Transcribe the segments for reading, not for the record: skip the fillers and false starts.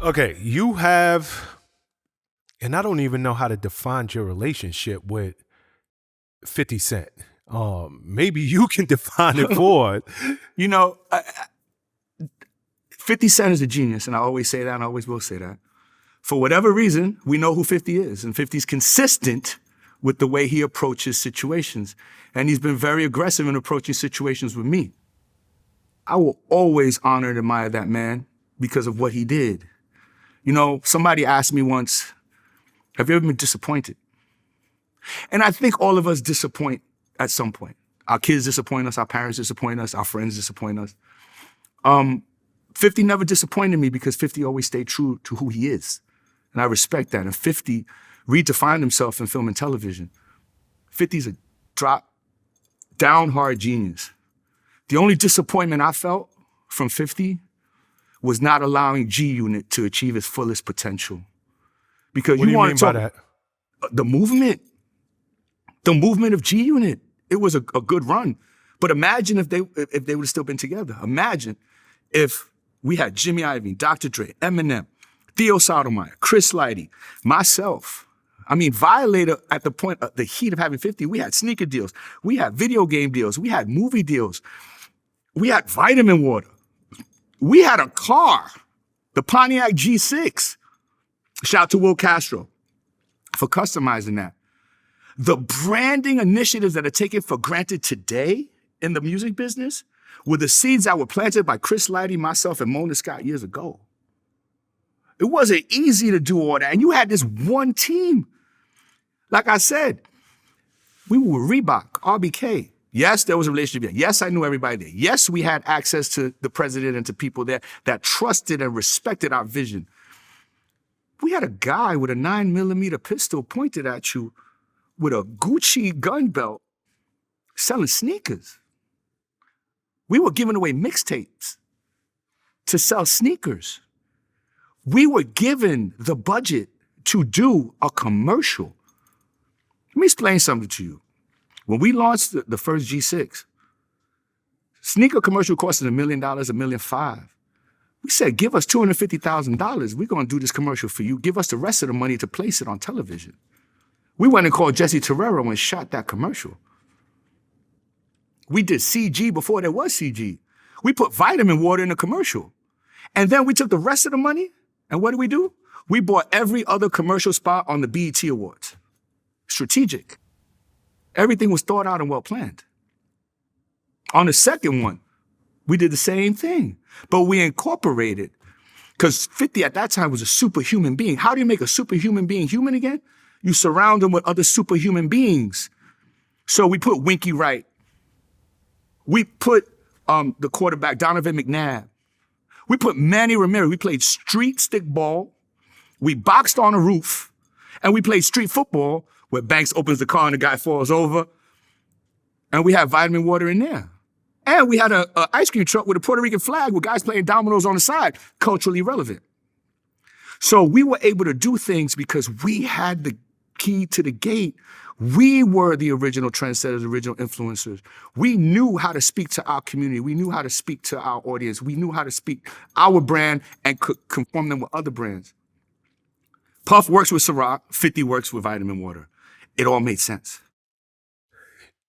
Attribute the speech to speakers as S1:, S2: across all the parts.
S1: Okay, you have, and I don't even know how to define your relationship with 50 Cent. Maybe you can define it for us.
S2: You know, 50 Cent is a genius, and I always say that, and I always will say that. For whatever reason, we know who 50 is, and 50 is consistent with the way he approaches situations. And he's been very aggressive in approaching situations with me. I will always honor and admire that man because of what he did. You know, somebody asked me once, have you ever been disappointed? And I think all of us disappoint at some point. Our kids disappoint us, our parents disappoint us, our friends disappoint us. 50 never disappointed me because 50 always stayed true to who he is. And I respect that. And 50 redefined himself in film and television. 50's a down hard genius. The only disappointment I felt from 50 was not allowing G Unit to achieve its fullest potential. Because
S1: What do you mean by that?
S2: The movement of G Unit, it was a good run. But imagine if they would have still been together. Imagine if we had Jimmy Iovine, Dr. Dre, Eminem, Theo Sotomayor, Chris Lighty, myself. I mean, Violator, at the point of the heat of having 50, we had sneaker deals, we had video game deals, we had movie deals, we had vitamin water, we had a car, the Pontiac G6. Shout out to Will Castro for customizing that. The branding initiatives that are taken for granted today in the music business were the seeds that were planted by Chris Lighty, myself, and Mona Scott years ago. It wasn't easy to do all that. And you had this one team. Like I said, we were with Reebok, RBK. Yes, there was a relationship there. Yes, I knew everybody there. Yes, we had access to the president and to people there that trusted and respected our vision. We had a guy with a 9mm pistol pointed at you with a Gucci gun belt selling sneakers. We were giving away mixtapes to sell sneakers. We were given the budget to do a commercial. Let me explain something to you. When we launched the first G6, sneaker commercial cost us $1 million, $1.5 million. We said, give us $250,000. We're going to do this commercial for you. Give us the rest of the money to place it on television. We went and called Jesse Terrero and shot that commercial. We did CG before there was CG. We put vitamin water in the commercial. And then we took the rest of the money, and what did we do? We bought every other commercial spot on the BET Awards. Strategic. Everything was thought out and well planned. On the second one, we did the same thing, but we incorporated, because 50 at that time was a superhuman being. How do you make a superhuman being human again? You surround him with other superhuman beings. So we put Winky Wright. We put the quarterback, Donovan McNabb. We put Manny Ramirez. We played street stick ball. We boxed on a roof. And we played street football where Banks opens the car and the guy falls over. And we had vitamin water in there. And we had a ice cream truck with a Puerto Rican flag with guys playing dominoes on the side, culturally relevant. So we were able to do things because we had the key to the gate. We were the original trendsetters, original influencers. We knew how to speak to our community. We knew how to speak to our audience. We knew how to speak our brand and conform them with other brands. Puff works with Ciroc, 50 works with vitamin water. It all made sense.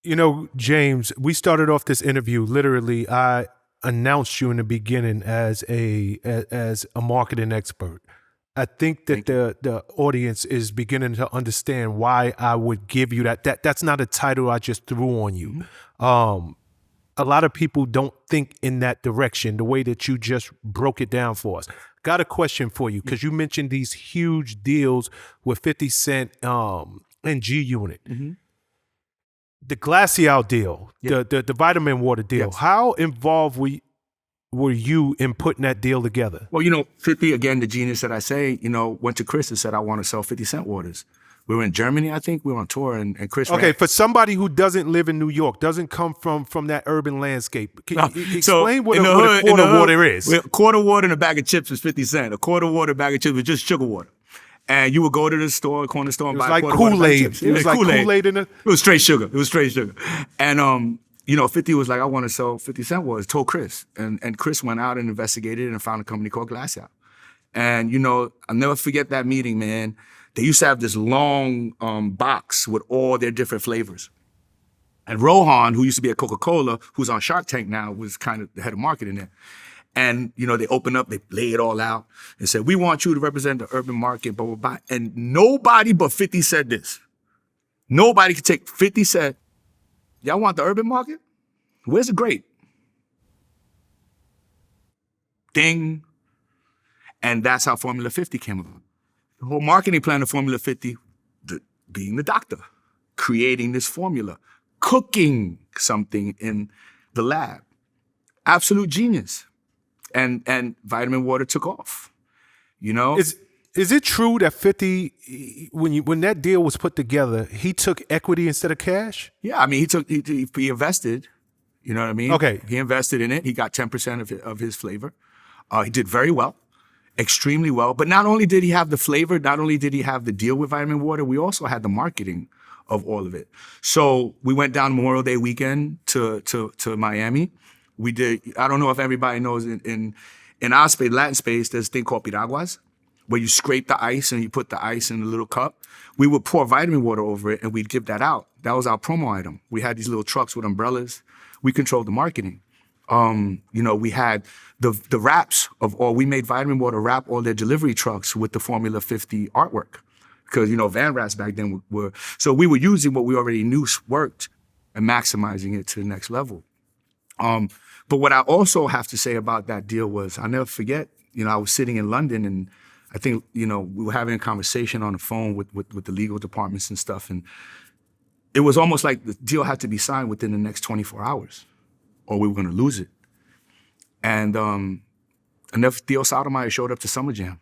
S1: You know, James, we started off this interview, literally, I announced you in the beginning as a marketing expert. I think that the audience is beginning to understand why I would give you that. That's not a title I just threw on you. A lot of people don't think in that direction, the way that you just broke it down for us. Got a question for you, because you mentioned these huge deals with 50 Cent and G Unit. Mm-hmm. The Glacial deal, the vitamin water deal. Yes. How involved were you in putting that deal together?
S2: Well, you know, 50, again, the genius that I say, you know, went to Chris and said, I want to sell 50 Cent waters. We were in Germany, I think. We were on tour, and Chris
S1: Okay, for somebody who doesn't live in New York, doesn't come from that urban landscape, can you explain what a quarter water is?
S2: A quarter water in a bag of chips was 50 Cent. A quarter water bag of chips was just sugar water. And you would go to the store, corner store, and buy a quarter
S1: Kool-Aid. It was like Kool-Aid in it.
S2: It was straight sugar. It was straight sugar. And, you know, 50 was like, I want to sell 50 Cent waters, told Chris. And Chris went out and investigated and found a company called Glacial. And, you know, I'll never forget that meeting, man. They used to have this long box with all their different flavors. And Rohan, who used to be at Coca-Cola, who's on Shark Tank now, was kind of the head of marketing there. And, you know, they open up, they lay it all out and said, we want you to represent the urban market, blah, blah, blah. And nobody but 50 said this. Nobody could take, 50 said, y'all want the urban market? Where's the grape? Ding. And that's how Formula 50 came about. The whole marketing plan of Formula 50, being the doctor, creating this formula, cooking something in the lab. Absolute genius. And vitamin water took off, you know?
S1: Is it true that 50, when that deal was put together, he took equity instead of cash?
S2: Yeah, I mean, he invested, you know what I mean?
S1: Okay.
S2: He invested in it. He got 10% of his flavor. He did very well, extremely well. But not only did he have the flavor, not only did he have the deal with vitamin water, we also had the marketing of all of it. So we went down Memorial Day weekend to Miami. We did, I don't know if everybody knows, in our space, Latin space, there's a thing called piraguas, where you scrape the ice and you put the ice in a little cup. We would pour vitamin water over it and we'd give that out. That was our promo item. We had these little trucks with umbrellas. We controlled the marketing. You know, we had the wraps we made vitamin water wrap all their delivery trucks with the Formula 50 artwork. Because, you know, van wraps back then were, so we were using what we already knew worked and maximizing it to the next level. But what I also have to say about that deal was, I'll never forget, you know, I was sitting in London and I think, you know, we were having a conversation on the phone with the legal departments and stuff. And it was almost like the deal had to be signed within the next 24 hours or we were going to lose it. And Theo Sotomayor showed up to Summer Jam.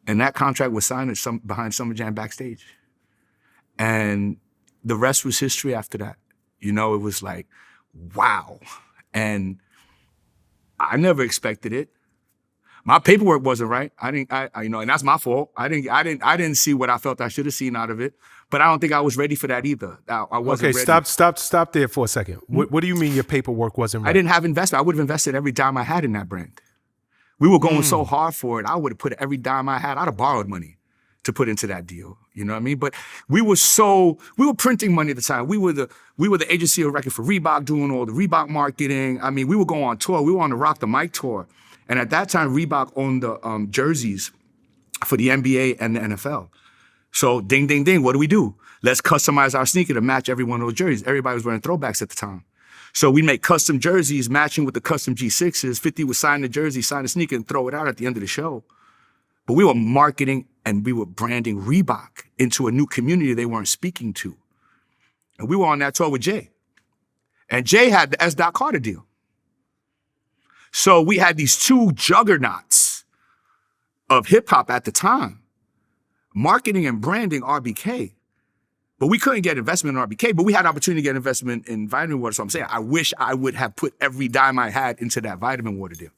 S2: And that contract was signed behind Summer Jam backstage. And the rest was history after that. You know, it was like, wow. And I never expected it. My paperwork wasn't right. You know, and that's my fault. I didn't see what I felt I should have seen out of it. But I don't think I was ready for that either. I wasn't ready.
S1: Stop there for a second. What do you mean your paperwork wasn't right?
S2: I didn't have investment. I would have invested every dime I had in that brand. We were going so hard for it. I would have put every dime I had. I'd have borrowed money to put into that deal. You know what I mean? But we were printing money at the time. We were the agency of record for Reebok, doing all the Reebok marketing. I mean, we were going on tour. We were on the Rock the Mic tour. And at that time, Reebok owned the jerseys for the NBA and the NFL. So ding, ding, ding, what do? Let's customize our sneaker to match every one of those jerseys. Everybody was wearing throwbacks at the time. So we make custom jerseys matching with the custom G6s. 50 would sign the jersey, sign the sneaker, and throw it out at the end of the show. But we were marketing and we were branding Reebok into a new community they weren't speaking to. And we were on that tour with Jay. And Jay had the S. Carter deal. So we had these two juggernauts of hip hop at the time, marketing and branding RBK. But we couldn't get investment in RBK, but we had opportunity to get investment in vitamin water. So I'm saying I wish I would have put every dime I had into that vitamin water deal.